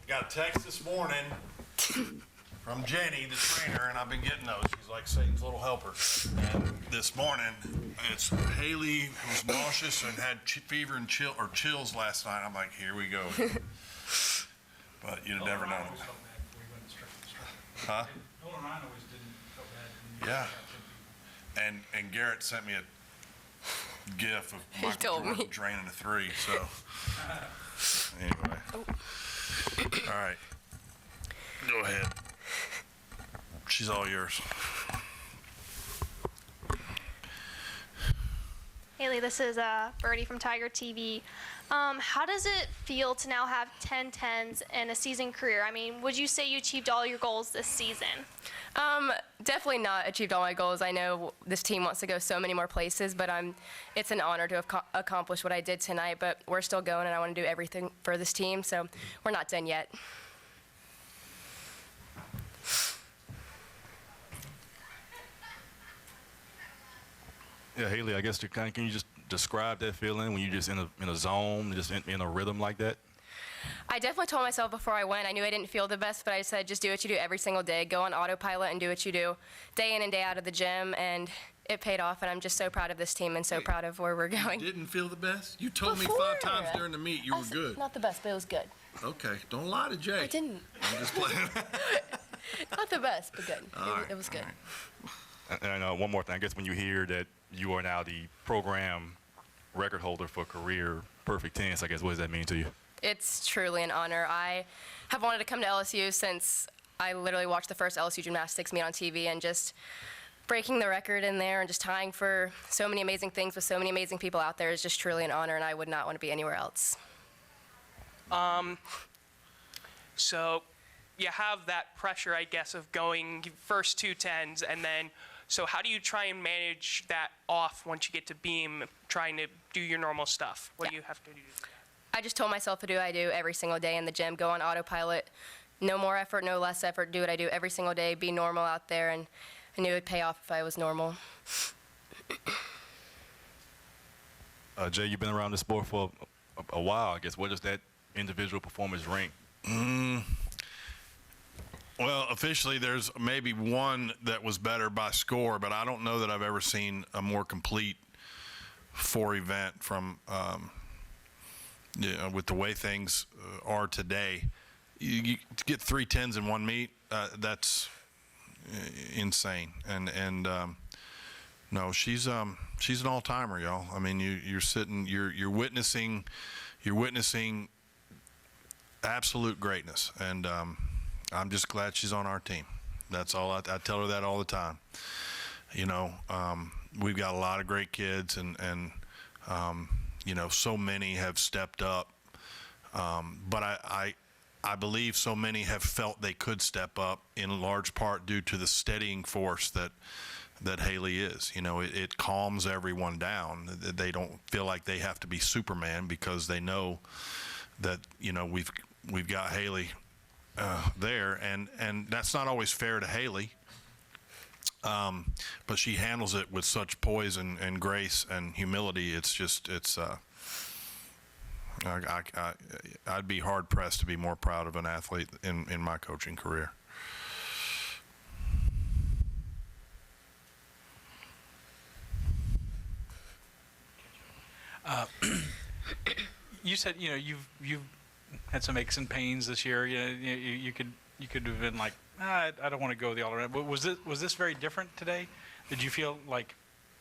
Got a text this morning from Jenny, the trainer, and I've been getting those. She's like Satan's little helper. And this morning, it's Haleigh, who was nauseous and had fever and chills last night. I'm like, here we go. But you'd never know. Huh? Yeah. And Garrett sent me a GIF of Michael Jordan draining a three. So anyway, all right, go ahead. She's all yours. Haleigh, this is Birdie from Tiger TV. How does it feel to now have 10 tens in a season career? I mean, would you say you achieved all your goals this season? Definitely not achieved all my goals. I know this team wants to go so many more places, but it's an honor to have accomplished what I did tonight, but we're still going, and I want to do everything for this team, so we're not done yet. Yeah, Haleigh, I guess can you just describe that feeling when you're just in a zone, just in a rhythm like that? I definitely told myself before I went, I knew I didn't feel the best, but I said just do what you do every single day. Go on autopilot and do what you do day in and day out of the gym, and it paid off, and I'm just so proud of this team and so proud of where we're going. You didn't feel the best? You told me 5 times during the meet you were good. Not the best, but it was good. Okay, don't lie to Jay. I didn't. I'm just playing. Not the best, but good. It was good. And one more thing, I guess when you hear that you are now the program record holder for career perfect tens, I guess, what does that mean to you? It's truly an honor. I have wanted to come to LSU since I literally watched the first LSU Gymnastics meet on TV, and just breaking the record in there and just tying for so many amazing things with so many amazing people out there is just truly an honor, and I would not want to be anywhere else. So you have that pressure, I guess, of going first 2 tens, and then so how do you try and manage that off once you get to beam, trying to do your normal stuff? What do you have to do? I just told myself to do what I do every single day in the gym, go on autopilot, no more effort, no less effort, do what I do every single day, be normal out there, and I knew it would pay off if I was normal. Jay, you've been around the sport for a while, I guess. What does that individual performance rank? Well, officially, there's maybe one that was better by score, but I don't know that I've ever seen a more complete 4 event from, with the way things are today. You to get 3 tens in one meet, that's insane. And no, she's an all-timer, y'all. I mean, you're witnessing absolute greatness, and I'm just glad she's on our team. That's all. I tell her that all the time. You know, we've got a lot of great kids, and you know, so many have stepped up. But I believe so many have felt they could step up in large part due to the steadying force that Haleigh is. You know, it calms everyone down. They don't feel like they have to be Superman because they know that, you know, we've got Haleigh there, and that's not always fair to Haleigh. But she handles it with such poise and grace and humility. I'd be hard pressed to be more proud of an athlete in my coaching career. You said, you know, you've had some aches and pains this year. You could have been like, I don't want to go the all around. But was this very different today? Did you feel like,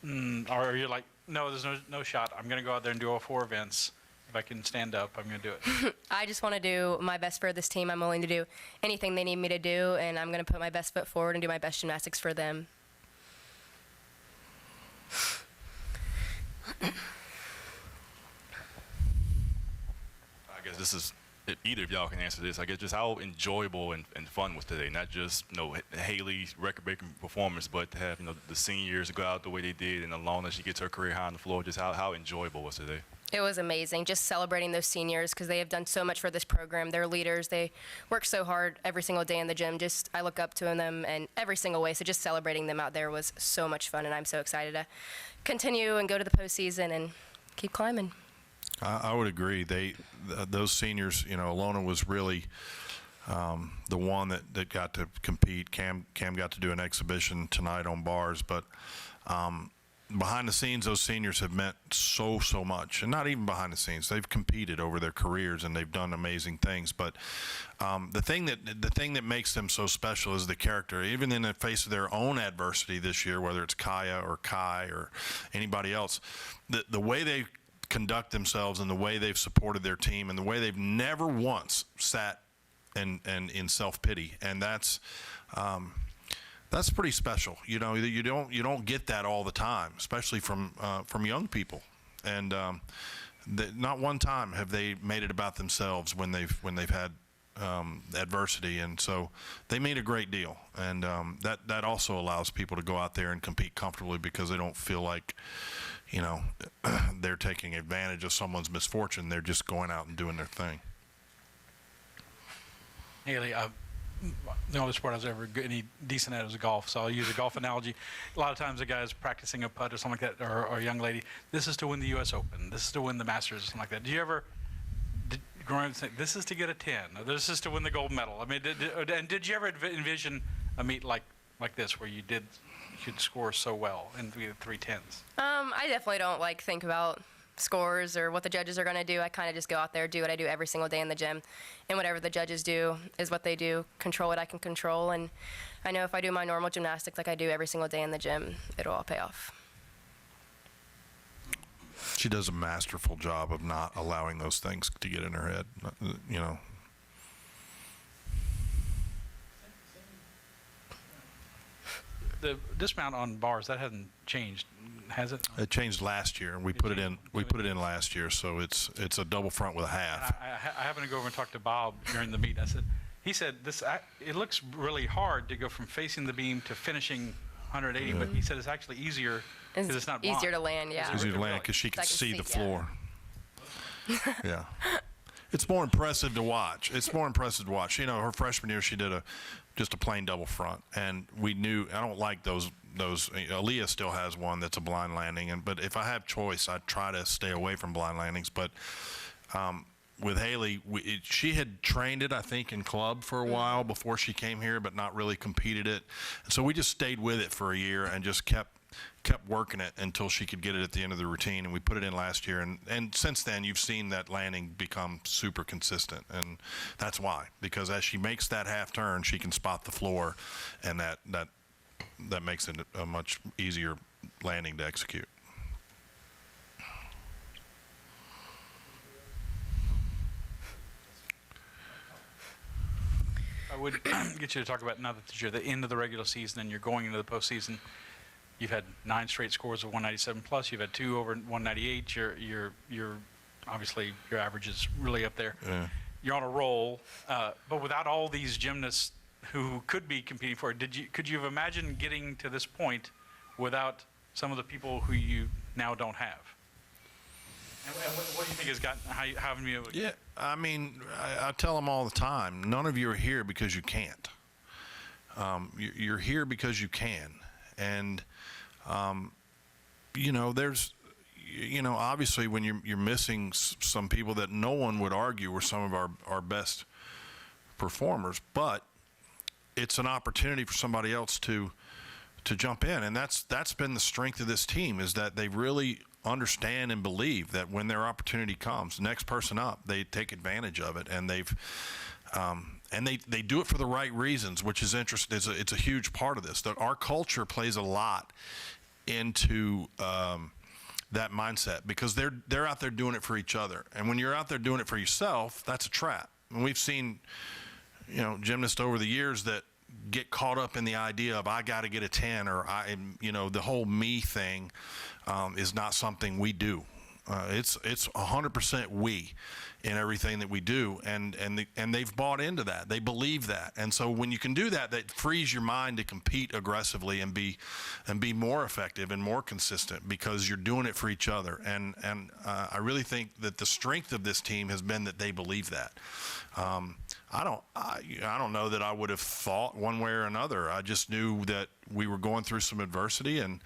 or you're like, no, there's no shot. I'm going to go out there and do all 4 events. If I can stand up, I'm going to do it. I just want to do my best for this team. I'm willing to do anything they need me to do, and I'm going to put my best foot forward and do my best gymnastics for them. I guess this is, if either of y'all can answer this, I guess just how enjoyable and fun was today. Not just, you know, Haleigh's record-breaking performance, but to have, you know, the seniors go out the way they did, and along as she gets her career high on the floor, just how enjoyable was today? It was amazing, just celebrating those seniors because they have done so much for this program. They're leaders. They work so hard every single day in the gym. Just I look up to them in every single way. So just celebrating them out there was so much fun, and I'm so excited to continue and go to the postseason and keep climbing. I would agree. Those seniors, Alona was really the one that got to compete. Cam got to do an exhibition tonight on bars, but behind the scenes, those seniors have meant so much. And not even behind the scenes, they've competed over their careers and they've done amazing things. But the thing that makes them so special is the character. Even in the face of their own adversity this year, whether it's Kaya or Kai or anybody else, the way they conduct themselves and the way they've supported their team and the way they've never once sat and in self-pity, and that's pretty special. You don't get that all the time, especially from young people. And not one time have they made it about themselves when they've had adversity, and so they made a great deal. And that also allows people to go out there and compete comfortably because they don't feel like they're taking advantage of someone's misfortune. They're just going out and doing their thing. Haleigh, the only sport I was ever any decent at was golf, so I'll use a golf analogy. A lot of times a guy's practicing a putt or something like that, or a young lady, this is to win the U.S. Open, this is to win the Masters, or something like that. Do you ever growing up think, this is to get a 10, or this is to win the gold medal? I mean, did you ever envision a meet like this where you could score so well in three tens? I definitely don't think about scores or what the judges are going to do. I kind of just go out there, do what I do every single day in the gym, and whatever the judges do is what they do. Control what I can control, and I know if I do my normal gymnastics like I do every single day in the gym, it'll all pay off. She does a masterful job of not allowing those things to get in her head. The dismount on bars, that hasn't changed, has it? It changed last year, and we put it in last year, so it's a double front with a half. I happened to go over and talk to Bob during the meet. He said it looks really hard to go from facing the beam to finishing 180, but he said it's actually easier because it's not easier to land. Yeah, it's easier to land because she can see the floor. Yeah. Yeah. It's more impressive to watch. Her freshman year, she did just a plain double front, and we knew. I don't like those. Aaliyah still has one that's a blind landing, but if I have choice, I try to stay away from blind landings. But with Haleigh, she had trained it, I think, in club for a while before she came here, but not really competed it. And so we just stayed with it for a year and just kept working it until she could get it at the end of the routine, and we put it in last year, and since then you've seen that landing become super consistent, and that's why, because as she makes that half turn, she can spot the floor, and that makes it a much easier landing to execute. I would get you to talk about, now that you're at the end of the regular season and you're going into the postseason. You've had 9 straight scores of 197 plus. You've had 2 over 198. You're obviously your average is really up there. Yeah. You're on a roll, but without all these gymnasts who could be competing for it, could you have imagined getting to this point without some of the people who you now don't have? And what do you think has gotten how have you? Yeah, I mean, I tell them all the time. None of you are here because you can't. You're here because you can, and there's, obviously when you're missing some people that no one would argue were some of our best performers, but it's an opportunity for somebody else to jump in, and that's been the strength of this team, is that they really understand and believe that when their opportunity comes, the next person up, they take advantage of it, and they do it for the right reasons, which is interesting. It's a huge part of this. Our culture plays a lot into that mindset, because they're out there doing it for each other, and when you're out there doing it for yourself, that's a trap. And we've seen, gymnasts over the years that get caught up in the idea of I got to get a 10, or the whole me thing is not something we do. It's 100% we in everything that we do, and they've bought into that. They believe that, and so when you can do that, that frees your mind to compete aggressively and be more effective and more consistent, because you're doing it for each other. And I really think that the strength of this team has been that they believe that. I don't know that I would have thought one way or another. I just knew that we were going through some adversity, and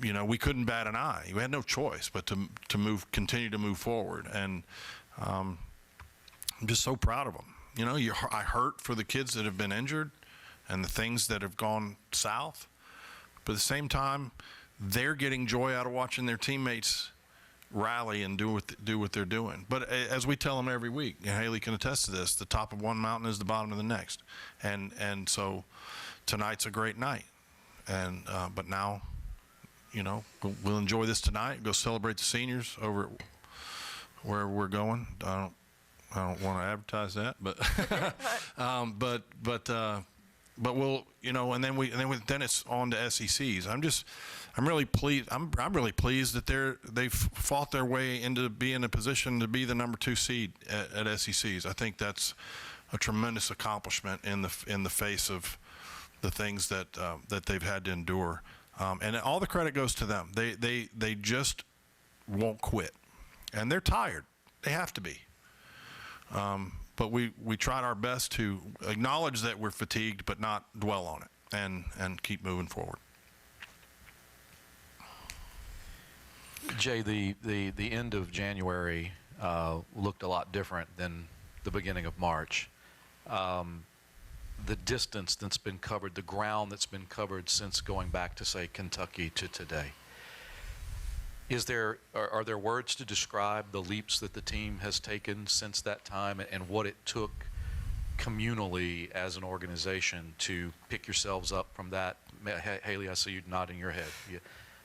we couldn't bat an eye. We had no choice but to continue to move forward. And I'm just so proud of them. I hurt for the kids that have been injured and the things that have gone south. But at the same time, they're getting joy out of watching their teammates rally and do what they're doing. But as we tell them every week, and Haleigh can attest to this, the top of one mountain is the bottom of the next. And so tonight's a great night. And but now, we'll enjoy this tonight. Go celebrate the seniors over where we're going. I don't want to advertise that, but but we'll, and then it's on to SECs. I'm really pleased. I'm really pleased that they've fought their way into being in a position to be the number 2 seed at SECs. I think that's a tremendous accomplishment in the face of the things that they've had to endure. And all the credit goes to them. They just won't quit, and they're tired. They have to be. But we tried our best to acknowledge that we're fatigued, but not dwell on it, and keep moving forward. Jay, the end of January looked a lot different than the beginning of March. The distance that's been covered, the ground that's been covered since going back to, say, Kentucky to today. Are there words to describe the leaps that the team has taken since that time and what it took communally as an organization to pick yourselves up from that? Haleigh, I see you nodding your head.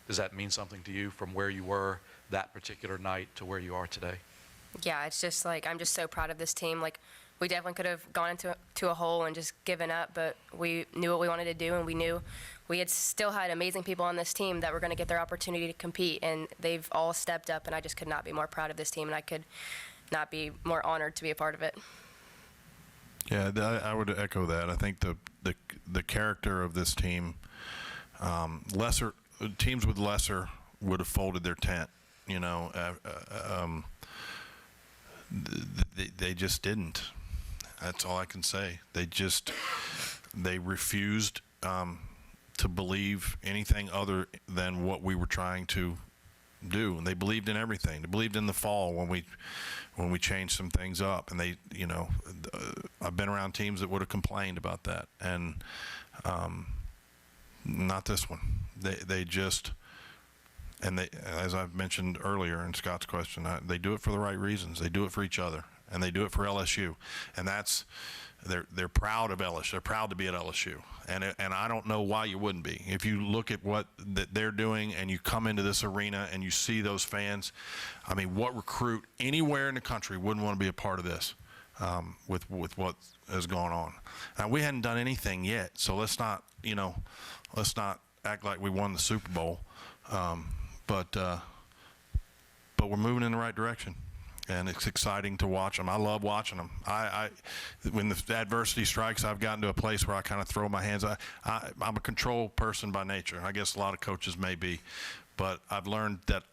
Does that mean something to you from where you were that particular night to where you are today? Yeah, it's just I'm just so proud of this team. We definitely could have gone into a hole and just given up, but we knew what we wanted to do, and we knew we had still had amazing people on this team that were going to get their opportunity to compete, and they've all stepped up, and I just could not be more proud of this team, and I could not be more honored to be a part of it. Yeah, I would echo that. I think the character of this team, teams with lesser would have folded their tent, they just didn't. That's all I can say. They refused to believe anything other than what we were trying to do, and they believed in everything. They believed in the fall when we changed some things up, and I've been around teams that would have complained about that, and not this one. They just, and as I've mentioned earlier in Scott's question, they do it for the right reasons. They do it for each other, and they do it for LSU, and they're proud of LSU. They're proud to be at LSU, and I don't know why you wouldn't be. If you look at what they're doing, and you come into this arena and you see those fans, I mean, what recruit anywhere in the country wouldn't want to be a part of this with what has gone on? Now, we hadn't done anything yet, so let's not act like we won the Super Bowl, but we're moving in the right direction. And it's exciting to watch them. I love watching them. When the adversity strikes, I've gotten to a place where I kind of throw my hands. I'm a control person by nature. I guess a lot of coaches may be, but I've learned that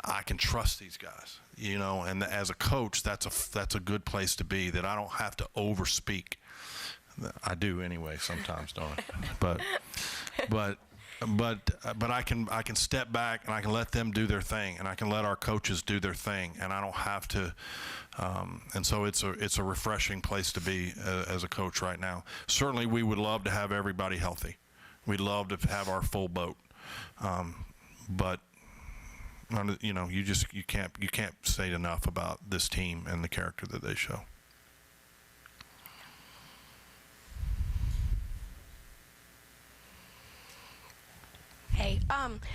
I can trust these guys. And as a coach, that's a good place to be. That I don't have to overspeak. I do anyway sometimes, don't I? But I can step back and I can let them do their thing, and I can let our coaches do their thing, and I don't have to. And so it's a refreshing place to be as a coach right now. Certainly, we would love to have everybody healthy. We'd love to have our full boat, but you can't say enough about this team and the character that they show. Hey,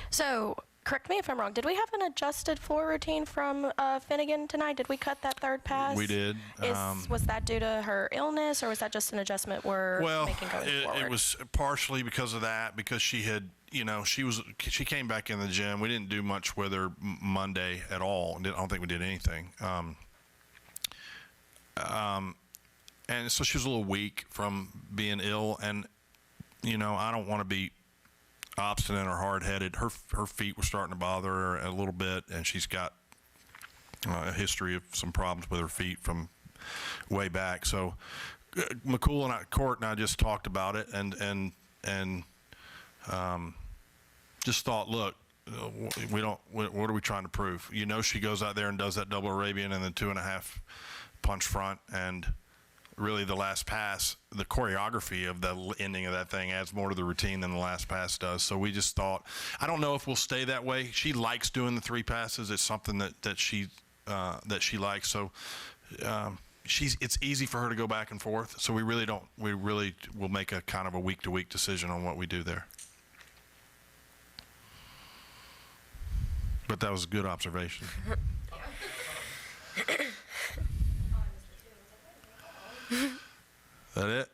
so correct me if I'm wrong. Did we have an adjusted floor routine from Finnegan tonight? Did we cut that third pass? We did. Was that due to her illness, or was that just an adjustment we're making going forward? It was partially because of that, because she had, she came back in the gym. We didn't do much with her Monday at all. I don't think we did anything. And so she was a little weak from being ill, and I don't want to be obstinate or hard-headed. Her feet were starting to bother her a little bit, and she's got a history of some problems with her feet from way back. So McCool and Court and I just talked about it, and just thought, look, we don't. What are we trying to prove? You know, she goes out there and does that double Arabian and then 2.5 punch front, and really the last pass, the choreography of the ending of that thing adds more to the routine than the last pass does. So we just thought, I don't know if we'll stay that way. She likes doing the 3 passes. It's something that she likes. So it's easy for her to go back and forth. So we really will make a kind of a week-to-week decision on what we do there. But that was a good observation. That it?